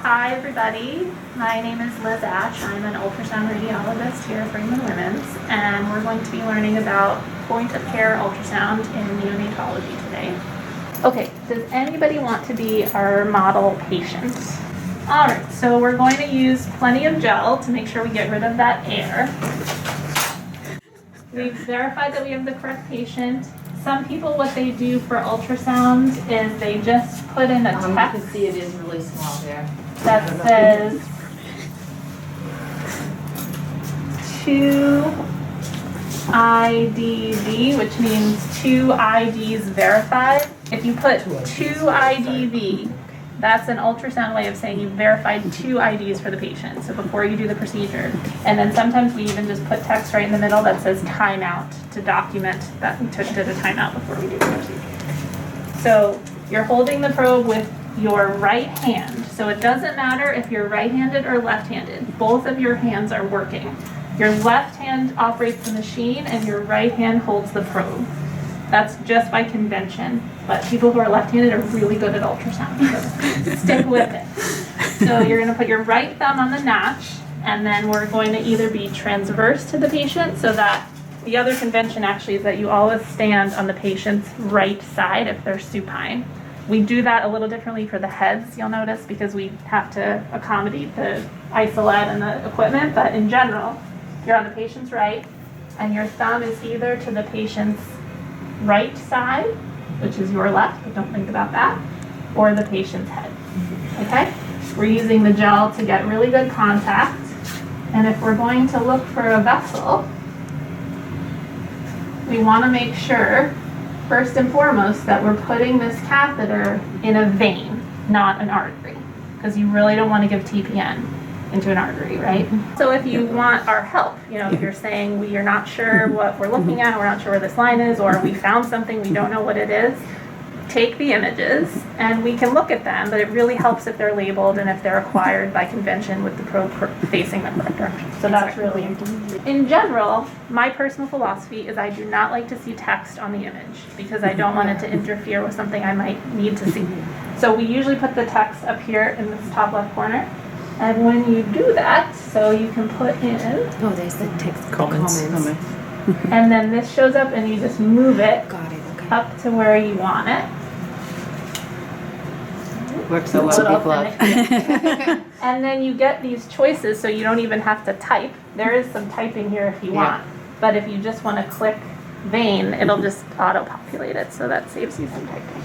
Hi everybody, my name is Liz Ash. I'm an ultrasound radiologist here at Brigham and Women's, and we're going to be learning about point of care ultrasound in neonatology today. Okay, does anybody want to be our model patient? Alright, so we're going to use plenty of gel to make sure we get rid of that air. We've verified that we have the correct patient. Some people, what they do for ultrasound is they just put in a text. You can see it is really small there. That says 2 IDV, which means 2 IDs verified. If you put 2 IDV, that's an ultrasound way of saying you verified 2 IDs for the patient, so before you do the procedure. And then sometimes we even just put text right in the middle that says timeout to document that we did a timeout before we do the procedure. So you're holding the probe with your right hand. So it doesn't matter if you're right-handed or left-handed. Both of your hands are working. Your left hand operates the machine and your right hand holds the probe. That's just by convention, but people who are left-handed are really good at ultrasound, so stick with it. So you're gonna put your right thumb on the notch, and then we're going to either be transverse to the patient, so that the other convention actually is that you always stand on the patient's right side if they're supine. We do that a little differently for the heads, you'll notice, because we have to accommodate the isolate and the equipment, but in general, you're on the patient's right, and your thumb is either to the patient's right side, which is your left, but don't think about that, or the patient's head, okay? We're using the gel to get really good contact, and if we're going to look for a vessel, we want to make sure, first and foremost, that we're putting this catheter in a vein, not an artery, because you really don't want to give TPN into an artery, right? So if you want our help, you know, if you're saying we are not sure what we're looking at, we're not sure where this line is, or we found something, we don't know what it is, take the images and we can look at them, but it really helps if they're labeled and if they're acquired by convention with the probe facing the correct direction. So that's really important. In general, my personal philosophy is I do not like to see text on the image because I don't want it to interfere with something I might need to see. So we usually put the text up here in this top left corner. And when you do that, so you can put in, oh, there's the text comments. And then this shows up and you just move it okay. up to where you want it. Works a lot of people up. And then you get these choices, so you don't even have to type. There is some typing here if you want, but if you just want to click vein, it'll just auto-populate it, so that saves you some typing.